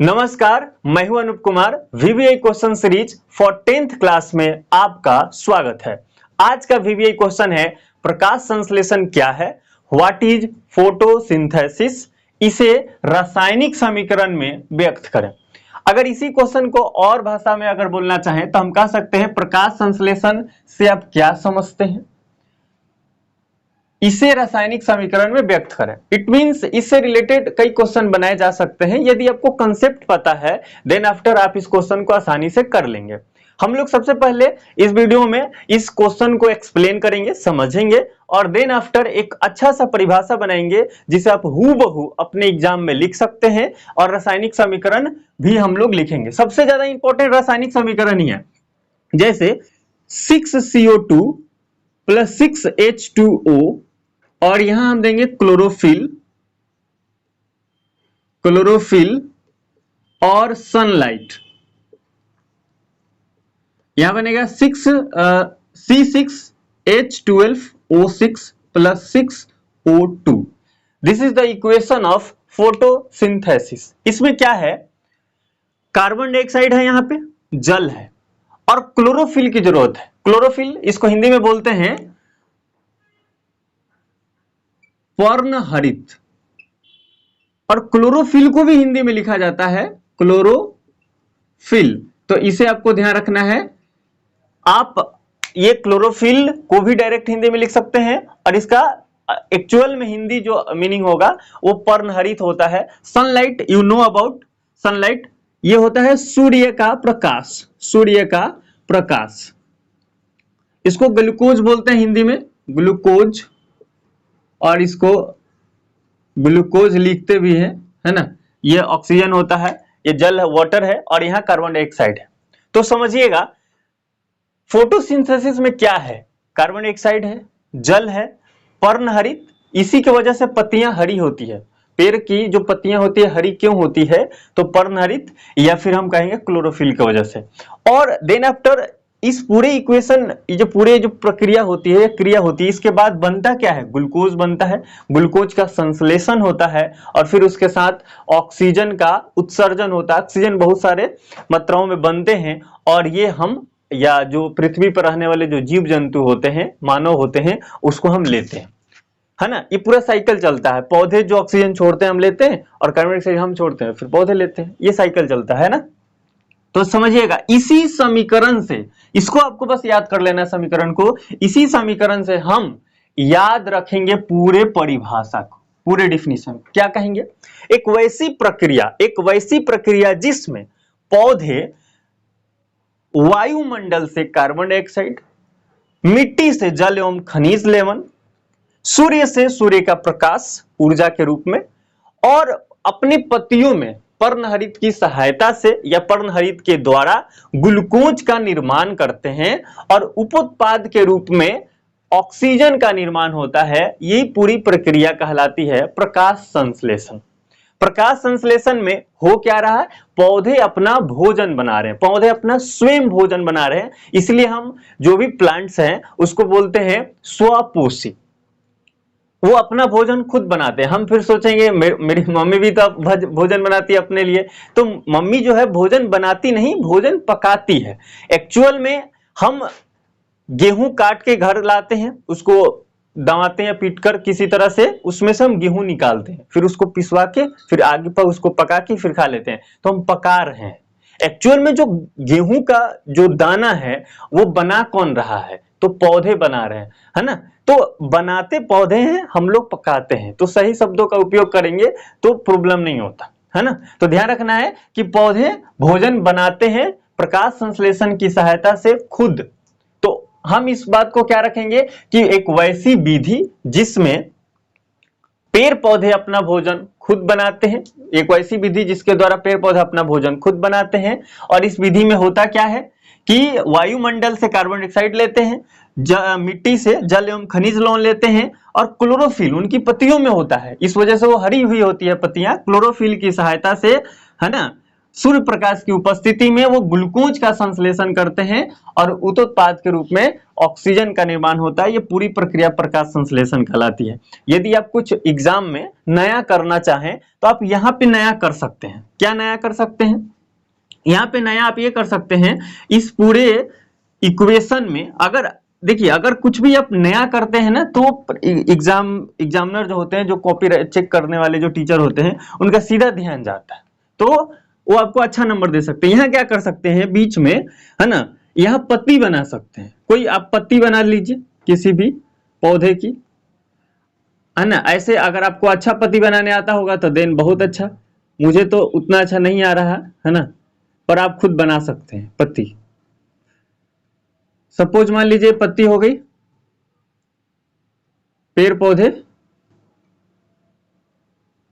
नमस्कार, मैं हूं Anoop Kumar. VVI question series for 10th class में आपका स्वागत है। आज का वीवीआई क्वेश्चन है प्रकाश संश्लेषण क्या है, व्हाट इज फोटोसिंथेसिस, इसे रासायनिक समीकरण में व्यक्त करें। अगर इसी क्वेश्चन को और भाषा में अगर बोलना चाहें तो हम कह सकते हैं प्रकाश संश्लेषण से आप क्या समझते हैं, इसे रासायनिक समीकरण में व्यक्त करें। इट मींस इससे रिलेटेड कई क्वेश्चन बनाए जा सकते हैं। यदि आपको कंसेप्ट पता है देन आफ्टर आप इस क्वेश्चन को आसानी से कर लेंगे। हम लोग सबसे पहले इस वीडियो में इस क्वेश्चन को एक्सप्लेन करेंगे, समझेंगे और देन आफ्टर एक अच्छा सा परिभाषा बनाएंगे जिसे आप हूबहू अपने एग्जाम में लिख सकते हैं और रासायनिक समीकरण भी हम लोग लिखेंगे। सबसे ज्यादा इंपॉर्टेंट रासायनिक समीकरण ही है, जैसे 6CO2 प्लस 6H2O और यहां हम देंगे क्लोरोफिल और सनलाइट। यहां बनेगा C6H12O6 plus 6O2। This is the equation of photosynthesis. इसमें क्या है, कार्बन डाइऑक्साइड है, यहां पे जल है और क्लोरोफिल की जरूरत है। क्लोरोफिल इसको हिंदी में बोलते हैं पर्णहरित और क्लोरोफिल को भी हिंदी में लिखा जाता है क्लोरोफिल। तो इसे आपको ध्यान रखना है। आप ये क्लोरोफिल को भी डायरेक्ट हिंदी में लिख सकते हैं और इसका एक्चुअल में हिंदी जो मीनिंग होगा वो पर्णहरित होता है। Sunlight, you know about sunlight, ये होता है सूर्य का प्रकाश, सूर्य का प्रकाश। इसको ग्लूकोज बोलते हैं हिंदी में, ग्लूकोज, और इसको ग्लूकोज लिखते भी हैं, है ना। ये ऑक्सीजन होता है, ये जल है, वाटर है और यहां कार्बन डाइऑक्साइड है। तो समझिएगा फोटोसिंथेसिस में क्या है, कार्बन डाइऑक्साइड है, जल है, पर्णहरित, इसी की वजह से पत्तियां हरी होती है। पेड़ की जो पत्तियां होती है हरी क्यों होती है, तो पर्णहरित या फिर हम कहेंगे क्लोरोफिल की वजह से। और देन आफ्टर इस पूरे इक्वेशन, ये जो पूरे जो प्रक्रिया होती है, क्रिया होती है, इसके बाद बनता क्या है, ग्लूकोज बनता है। ग्लूकोज का संश्लेषण होता है और फिर उसके साथ ऑक्सीजन का उत्सर्जन होता है। ऑक्सीजन बहुत सारे मात्राओं में बनते हैं और ये हम या जो पृथ्वी पर रहने वाले जो जीव जंतु होते हैं, मानव होते हैं, उसको हम लेते हैं, है ना। ये पूरा साइकिल चलता है। पौधे जो ऑक्सीजन छोड़ते हैं हम लेते हैं और कार्बन डाइऑक्साइड हम छोड़ते हैं, फिर पौधे लेते हैं। ये साइकिल चलता है ना। तो समझिएगा इसी समीकरण से, इसको आपको बस याद कर लेना समीकरण को। इसी समीकरण से हम याद रखेंगे पूरे परिभाषा को, पूरे डिफिनीशन। क्या कहेंगे, एक वैसी प्रक्रिया जिसमें पौधे वायुमंडल से कार्बन डाइऑक्साइड, मिट्टी से जल एवं खनिज लेवन, सूर्य से सूर्य का प्रकाश ऊर्जा के रूप में और अपनी पत्तियों में पर्णहरित की सहायता से या पर्णहरित के द्वारा ग्लूकोज का निर्माण करते हैं और उपोत्पाद के रूप में ऑक्सीजन का निर्माण होता है। यही पूरी प्रक्रिया कहलाती है प्रकाश संश्लेषण। प्रकाश संश्लेषण में हो क्या रहा है, पौधे अपना भोजन बना रहे हैं, पौधे अपना स्वयं भोजन बना रहे हैं। इसलिए हम जो भी प्लांट्स हैं उसको बोलते हैं स्वपोषी। वो अपना भोजन खुद बनाते हैं। हम फिर सोचेंगे मेरी मम्मी भी तो भोजन बनाती है अपने लिए, तो मम्मी जो है भोजन बनाती नहीं, भोजन पकाती है। एक्चुअल में हम गेहूं काट के घर लाते हैं, उसको दबाते हैं पीटकर किसी तरह से, उसमें से हम गेहूं निकालते हैं, फिर उसको पिसवा के फिर आगे पर उसको पका के फिर खा लेते हैं। तो हम पका रहे हैं। एक्चुअल में जो गेहूं का जो दाना है वो बना कौन रहा है, तो पौधे बना रहे हैं, है ना। तो बनाते पौधे हैं, हम लोग पकाते हैं। तो सही शब्दों का उपयोग करेंगे तो प्रॉब्लम नहीं होता, है ना। तो ध्यान रखना है कि पौधे भोजन बनाते हैं प्रकाश संश्लेषण की सहायता से खुद। तो हम इस बात को क्या रखेंगे कि एक वैसी विधि जिसमें पेड़ पौधे अपना भोजन खुद बनाते हैं, एक वैसी विधि जिसके द्वारा पेड़ पौधे अपना भोजन खुद बनाते हैं। और इस विधि में होता क्या है कि वायुमंडल से कार्बन डाइऑक्साइड लेते हैं, मिट्टी से जल एवं खनिज लवण लेते हैं और क्लोरोफिल उनकी पत्तियों में होता है। इस वजह से वो हरी हुई होती है पत्तियां, क्लोरोफिल की सहायता से, है ना। सूर्य प्रकाश की उपस्थिति में वो ग्लूकोज का संश्लेषण करते हैं और उत्पाद के रूप में ऑक्सीजन का निर्माण होता है। ये पूरी प्रक्रिया प्रकाश संश्लेषण कहलाती है। यदि आप कुछ एग्जाम में नया करना चाहें तो आप यहाँ पे नया कर सकते हैं। क्या नया कर सकते हैं? यहाँ पे नया आप ये कर सकते हैं, इस पूरे इक्वेशन में अगर देखिए, अगर कुछ भी आप नया करते हैं ना तो एग्जामिनर जो होते हैं, जो कॉपी चेक करने वाले जो टीचर होते हैं, उनका सीधा ध्यान जाता है, तो वो आपको अच्छा नंबर दे सकते हैं। यहाँ क्या कर सकते हैं, बीच में है ना, यहाँ पत्ती बना सकते हैं। कोई आप पत्ती बना लीजिए किसी भी पौधे की, है ना। ऐसे अगर आपको अच्छा पत्ती बनाने आता होगा तो देन बहुत अच्छा, मुझे तो उतना अच्छा नहीं आ रहा है ना, पर आप खुद बना सकते हैं पत्ती। सपोज मान लीजिए पत्ती हो गई, पेड़ पौधे,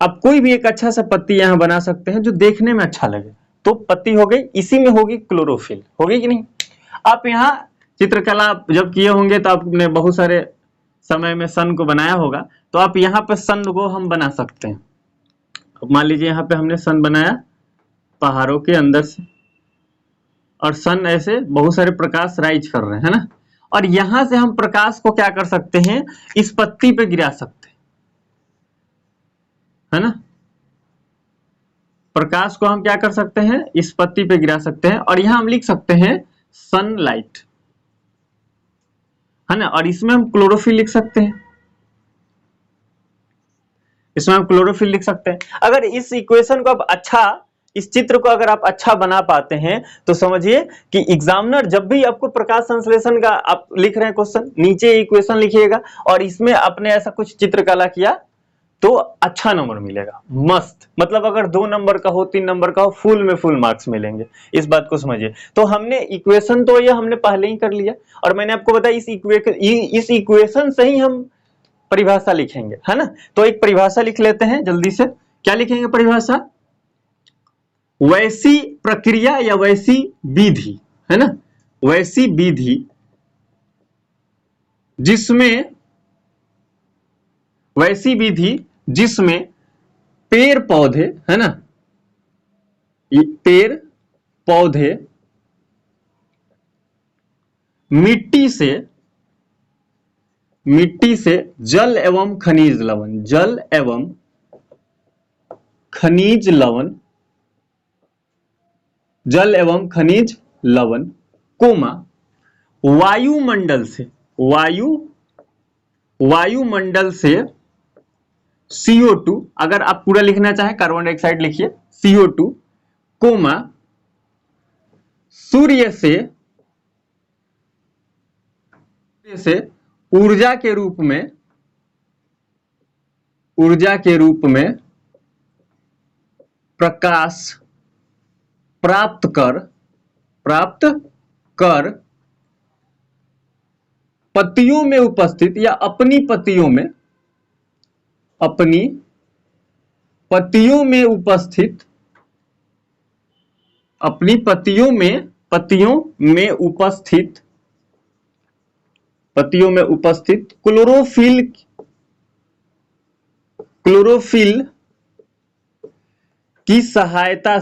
आप कोई भी एक अच्छा सा पत्ती यहां बना सकते हैं जो देखने में अच्छा लगे, तो पत्ती हो गई। इसी में होगी क्लोरोफिल, होगी कि नहीं। आप यहाँ चित्रकला जब किए होंगे तो आपने बहुत सारे समय में सन को बनाया होगा, तो आप यहाँ पे सन को हम बना सकते हैं। अब मान लीजिए यहाँ पे हमने सन बनाया पहाड़ों के अंदर से, और सन ऐसे बहुत सारे प्रकाश राइज कर रहे हैं, है ना। और यहां से हम प्रकाश को क्या कर सकते हैं, इस पत्ती पे गिरा सकते हैं, है ना। प्रकाश को हम क्या कर सकते हैं, इस पत्ती पे गिरा सकते हैं, और यहां हम लिख सकते हैं सनलाइट, है ना। और इसमें हम क्लोरोफिल लिख सकते हैं, इसमें हम क्लोरोफिल लिख सकते हैं। अगर इस इक्वेशन को आप अच्छा, इस चित्र को अगर आप अच्छा बना पाते हैं तो समझिए कि एग्जामिनर जब भी आपको प्रकाश संश्लेषण का आप लिख रहे हैं क्वेश्चन, नीचे इक्वेशन लिखिएगा और इसमें आपने ऐसा कुछ चित्रकला किया तो अच्छा नंबर मिलेगा, मस्त। मतलब अगर 2 नंबर का हो, 3 नंबर का हो, फुल में फुल मार्क्स मिलेंगे। इस बात को समझिए। तो हमने इक्वेशन तो ये हमने पहले ही कर लिया, और मैंने आपको बताया इस इक्वेशन से ही हम परिभाषा लिखेंगे, है ना। तो एक परिभाषा लिख लेते हैं जल्दी से। क्या लिखेंगे परिभाषा? वैसी प्रक्रिया या वैसी विधि, है ना, वैसी विधि जिसमें, वैसी विधि जिसमें पेड़ पौधे, है ना, पेड़ पौधे मिट्टी से जल एवं खनिज लवण, जल एवं खनिज लवण, जल एवं खनिज लवण, कोमा वायुमंडल से, वायुमंडल से CO2, अगर आप पूरा लिखना चाहें कार्बन डाइऑक्साइड लिखिए CO2, कोमा सूर्य से ऊर्जा के रूप में प्रकाश प्राप्त कर पत्तियों में उपस्थित या अपनी पत्तियों में उपस्थित, अपनी पत्तियों में उपस्थित क्लोरोफिल की सहायता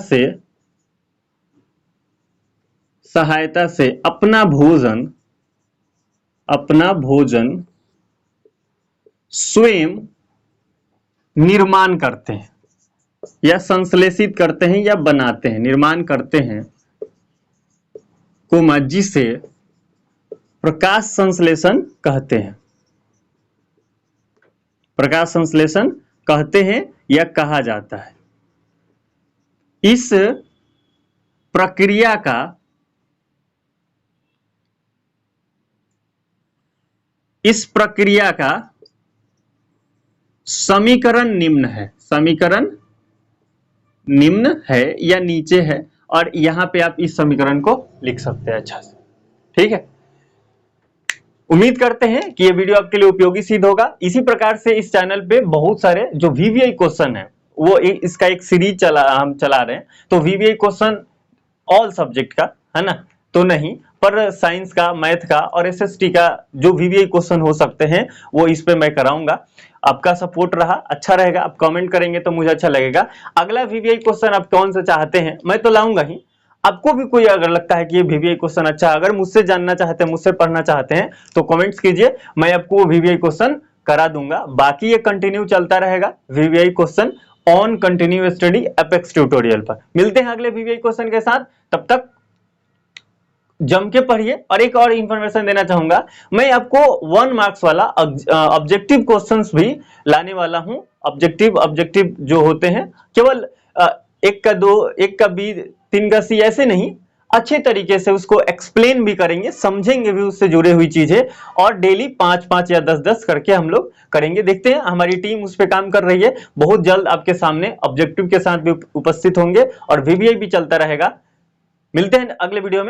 से अपना भोजन स्वयं निर्माण करते हैं या संश्लेषित करते हैं या बनाते हैं, निर्माण करते हैं, कोमा जिसे प्रकाश संश्लेषण कहते हैं, प्रकाश संश्लेषण कहते हैं या कहा जाता है। इस प्रक्रिया का समीकरण निम्न है या नीचे है, और यहां पे आप इस समीकरण को लिख सकते हैं अच्छा से। ठीक है, उम्मीद करते हैं कि ये वीडियो आपके लिए उपयोगी सिद्ध होगा। इसी प्रकार से इस चैनल पे बहुत सारे जो VVI क्वेश्चन है, वो इसका एक सीरीज हम चला रहे हैं। तो VVI क्वेश्चन ऑल सब्जेक्ट का, है ना, तो नहीं, पर साइंस का, मैथ का और एसएसटी का जो वीवीआई क्वेश्चन हो सकते हैं वो इस पे मैं कराऊंगा। आपका सपोर्ट रहा अच्छा रहेगा, आप कमेंट करेंगे तो मुझे अच्छा लगेगा। अगला वीवीआई क्वेश्चन आप कौन सा चाहते हैं, मैं तो लाऊंगा ही। आपको भी कोई अगर लगता है कि ये वीवीआई क्वेश्चन अच्छा है, अगर मुझसे जानना चाहते हैं, मुझसे पढ़ना चाहते हैं, तो कमेंट्स कीजिए, मैं आपको वो वीवीआई क्वेश्चन करा दूंगा। बाकी ये कंटिन्यू चलता रहेगा VVI question on continue study apex tutorial पर। मिलते हैं अगले वीवीआई क्वेश्चन के साथ, तब तक जम के पढ़िए। और एक और इंफॉर्मेशन देना चाहूंगा, मैं आपको 1 मार्क्स वाला ऑब्जेक्टिव क्वेश्चंस भी लाने वाला हूं। ऑब्जेक्टिव जो होते हैं केवल 1 का 2, 1 का बी, 3 का सी ऐसे नहीं, अच्छे तरीके से उसको एक्सप्लेन भी करेंगे, समझेंगे भी उससे जुड़े हुई चीजें, और डेली 5-5 या 10-10 करके हम लोग करेंगे। देखते हैं, हमारी टीम उस पर काम कर रही है। बहुत जल्द आपके सामने ऑब्जेक्टिव के साथ भी उपस्थित होंगे और वीवीआई भी चलता रहेगा। मिलते हैं अगले वीडियो में।